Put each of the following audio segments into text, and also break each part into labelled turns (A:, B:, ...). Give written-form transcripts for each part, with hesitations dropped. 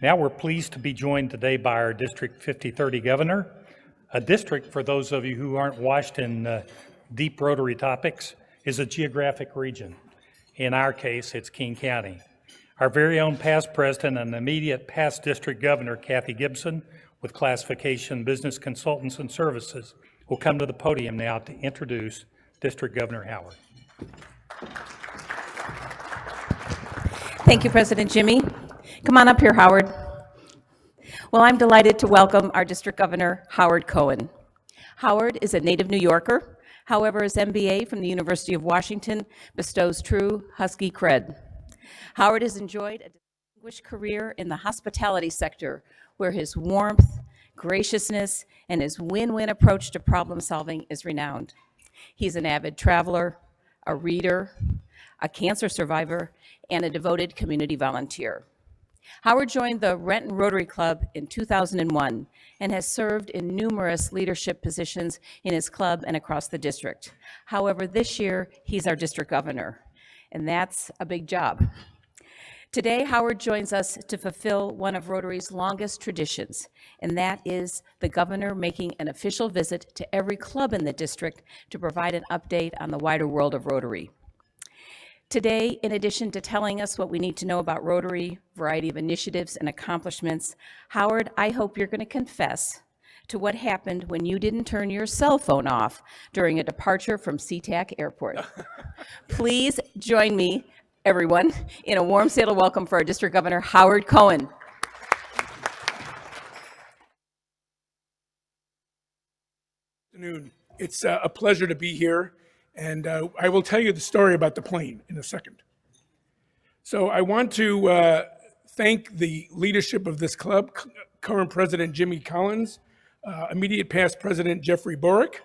A: Now we're pleased to be joined today by our District 5030 Governor. A district, for those of you who aren't washed in deep Rotary topics, is a geographic region. In our case, it's King County. Our very own past president and immediate past district governor, Kathy Gibson, with classification business consultants and services, will come to the podium now to introduce District Governor Howard.
B: Thank you, President Jimmy. Come on up here, Howard. Well, I'm delighted to welcome our District Governor, Howard Cohen. Howard is a native New Yorker. However, his MBA from the University of Washington bestows true Husky cred. Howard has enjoyed a distinguished career in the hospitality sector, where his warmth, graciousness, and his win-win approach to problem solving is renowned. He's an avid traveler, a reader, a cancer survivor, and a devoted community volunteer. Howard joined the Renton Rotary Club in 2001 and has served in numerous leadership positions in his club and across the district. However, this year, he's our district governor, and that's a big job. Today, Howard joins us to fulfill one of Rotary's longest traditions, and that is the governor making an official visit to every club in the district to provide an update on the wider world of Rotary. Today, in addition to telling us what we need to know about Rotary, variety of initiatives and accomplishments, Howard, I hope you're going to confess to what happened when you didn't turn your cell phone off during a departure from SeaTac Airport. Please join me, everyone, in a warm sail of welcome for our District Governor, Howard Cohen.
C: Good afternoon. It's a pleasure to be here. And I will tell you the story about the plane in a second. So I want to thank the leadership of this club, current President Jimmy Collins, immediate past President Jeffrey Borick,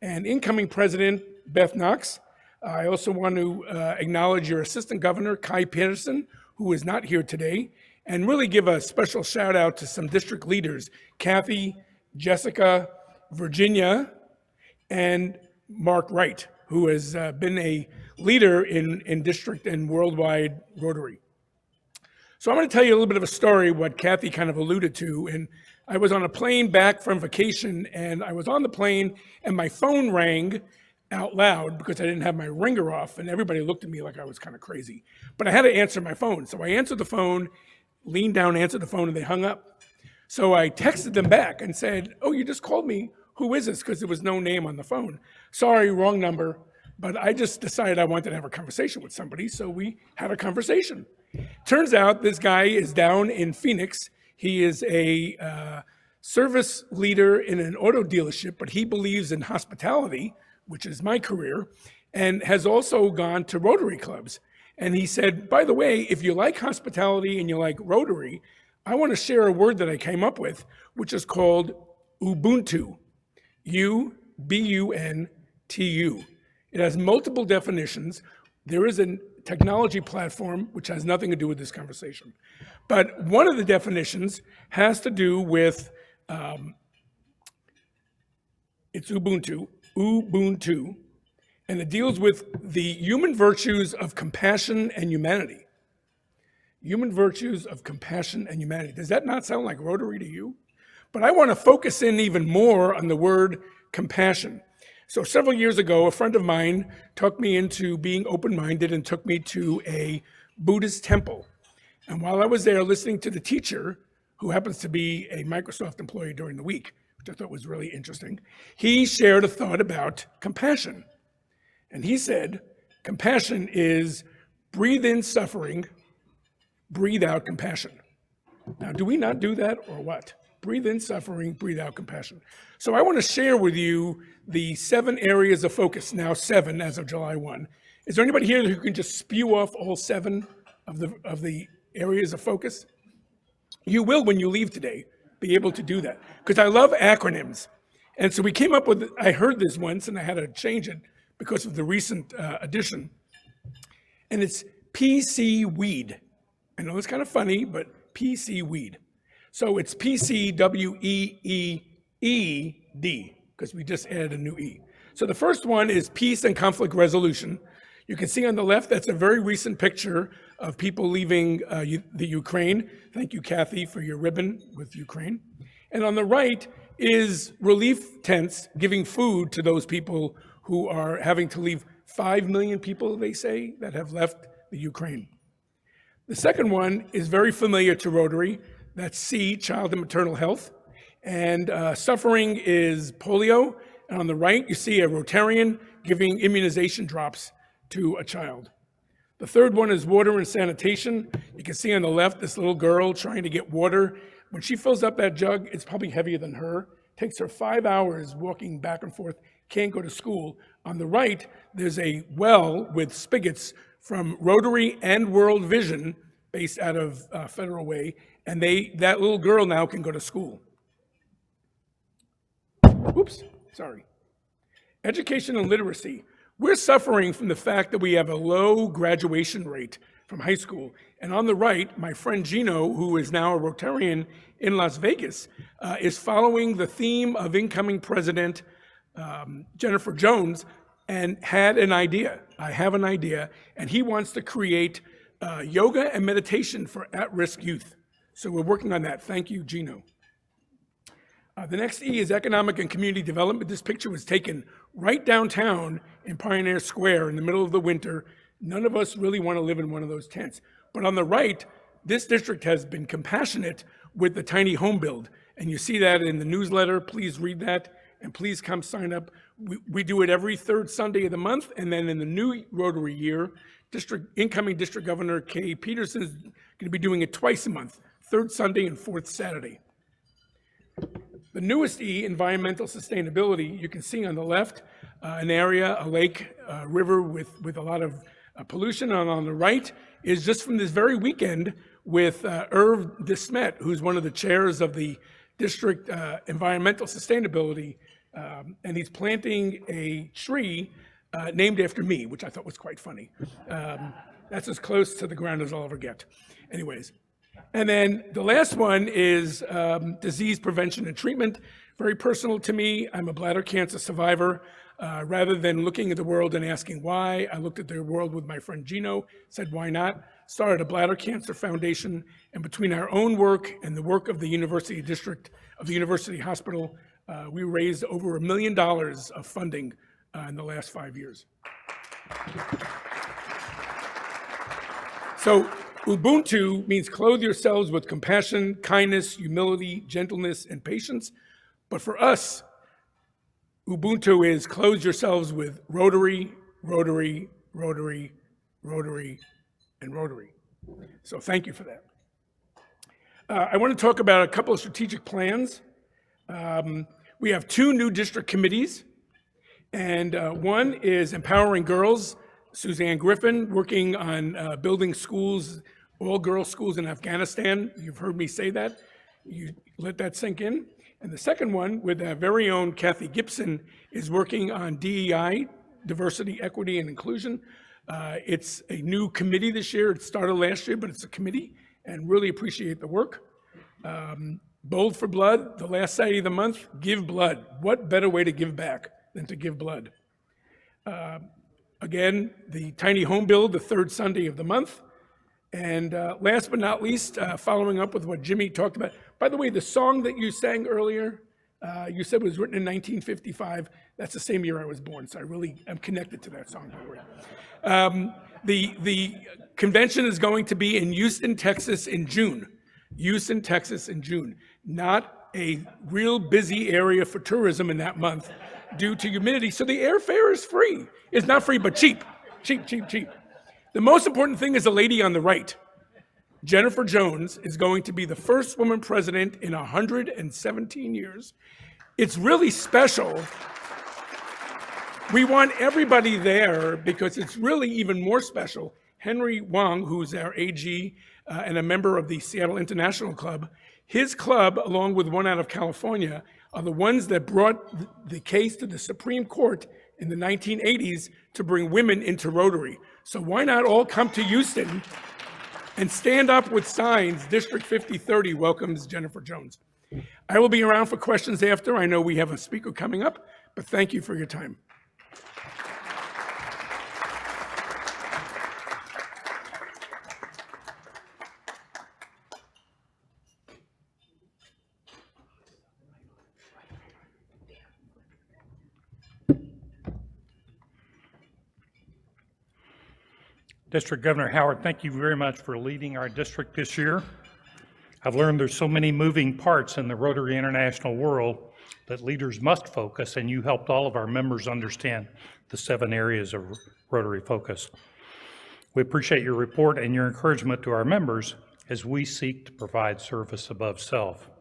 C: and incoming President Beth Knox. I also want to acknowledge your Assistant Governor, Kai Peterson, who is not here today, and really give a special shout out to some district leaders, Kathy, Jessica, Virginia, and Mark Wright, who has been a leader in district and worldwide Rotary. So I'm going to tell you a little bit of a story, what Kathy kind of alluded to. And I was on a plane back from vacation, and I was on the plane, and my phone rang out loud because I didn't have my ringer off, and everybody looked at me like I was kind of crazy. But I had to answer my phone. So I answered the phone, leaned down, answered the phone, and they hung up. So I texted them back and said, "Oh, you just called me. Who is this?" Because there was no name on the phone. "Sorry, wrong number." But I just decided I wanted to have a conversation with somebody, so we had a conversation. Turns out this guy is down in Phoenix. He is a service leader in an auto dealership, but he believes in hospitality, which is my career, and has also gone to Rotary clubs. And he said, "By the way, if you like hospitality and you like Rotary, I want to share a word that I came up with, which is called Ubuntu. U-B-U-N-T-U. It has multiple definitions. There is a technology platform which has nothing to do with this conversation. But one of the definitions has to do with, it's Ubuntu, and it deals with the human virtues of compassion and humanity. Human virtues of compassion and humanity. Does that not sound like Rotary to you? But I want to focus in even more on the word compassion. So several years ago, a friend of mine took me into being open-minded and took me to a Buddhist temple. And while I was there listening to the teacher, who happens to be a Microsoft employee during the week, which I thought was really interesting, he shared a thought about compassion. And he said, compassion is breathe in suffering, breathe out compassion. Now, do we not do that or what? Breathe in suffering, breathe out compassion. So I want to share with you the 7 areas of focus, now 7 as of July 1. Is there anybody here who can just spew off all 7 of the areas of focus? You will, when you leave today, be able to do that. Because I love acronyms. And so we came up with, I heard this once and I had to change it because of the recent addition. And it's PC Weed. I know it's kind of funny, but PC Weed. So it's PCWEEED, because we just added a new E. So the first one is peace and conflict resolution. You can see on the left, that's a very recent picture of people leaving the Ukraine. Thank you, Kathy, for your ribbon with Ukraine. And on the right is relief tents giving food to those people who are having to leave. 5 million people, they say, that have left the Ukraine. The second one is very familiar to Rotary. That's C, Child and Maternal Health. And suffering is polio. And on the right, you see a Rotarian giving immunization drops to a child. The third one is water and sanitation. You can see on the left this little girl trying to get water. When she fills up that jug, it's probably heavier than her. Takes her 5 hours walking back and forth, can't go to school. On the right, there's a well with spigots from Rotary and World Vision, based out of Federal Way, and that little girl now can go to school. Oops, sorry. Education and literacy. We're suffering from the fact that we have a low graduation rate from high school. And on the right, my friend Gino, who is now a Rotarian in Las Vegas, is following the theme of incoming President Jennifer Jones and had an idea. I have an idea, and he wants to create yoga and meditation for at-risk youth. So we're working on that. Thank you, Gino. The next E is economic and community development. This picture was taken right downtown in Pioneer Square in the middle of the winter. None of us really want to live in one of those tents. But on the right, this district has been compassionate with the tiny home build. And you see that in the newsletter. Please read that, and please come sign up. We do it every third Sunday of the month, and then in the new Rotary year, incoming District Governor Kay Peterson is going to be doing it twice a month, third Sunday and fourth Saturday. The newest E, environmental sustainability, you can see on the left an area, a lake, a river with a lot of pollution. And on the right is just from this very weekend with Irv Desmet, who's one of the chairs of the district environmental sustainability, and he's planting a tree named after me, which I thought was quite funny. That's as close to the ground as I'll ever get. Anyways. And then the last one is disease prevention and treatment. Very personal to me. I'm a bladder cancer survivor. Rather than looking at the world and asking why, I looked at the world with my friend Gino, said why not, started a bladder cancer foundation, and between our own work and the work of the University District of the University Hospital, we raised over $1 million of funding in the last 5 years. So Ubuntu means clothe yourselves with compassion, kindness, humility, gentleness, and patience. But for us, Ubuntu is clothe yourselves with Rotary, Rotary, Rotary, Rotary, and Rotary. So thank you for that. I want to talk about a couple of strategic plans. We have 2 new district committees, and one is empowering girls. Suzanne Griffin working on building schools, all-girls schools in Afghanistan. You've heard me say that. You let that sink in. And the second one, with our very own Kathy Gibson, is working on DEI, diversity, equity, and inclusion. It's a new committee this year. It started last year, but it's a committee, and really appreciate the work. Bold for Blood, the last Saturday of the month, give blood. What better way to give back than to give blood? Again, the tiny home build, the third Sunday of the month. And last but not least, following up with what Jimmy talked about. By the way, the song that you sang earlier, you said was written in 1955. That's the same year I was born, so I really am connected to that song. The convention is going to be in Houston, Texas in June. Houston, Texas in June. Not a real busy area for tourism in that month due to humidity. So the airfare is free. It's not free, but cheap. Cheap, cheap, cheap. The most important thing is the lady on the right. Jennifer Jones is going to be the first woman president in 117 years. It's really special. We want everybody there because it's really even more special. Henry Wang, who's our AG and a member of the Seattle International Club, his club, along with one out of California, are the ones that brought the case to the Supreme Court in the 1980s to bring women into Rotary. So why not all come to Houston and stand up with signs, District 5030 welcomes Jennifer Jones. I will be around for questions after. I know we have a speaker coming up, but thank you for your time.
A: District Governor Howard, thank you very much for leading our district this year. I've learned there's so many moving parts in the Rotary International world that leaders must focus, and you helped all of our members understand the 7 areas of Rotary focus. We appreciate your report and your encouragement to our members as we seek to provide service above self.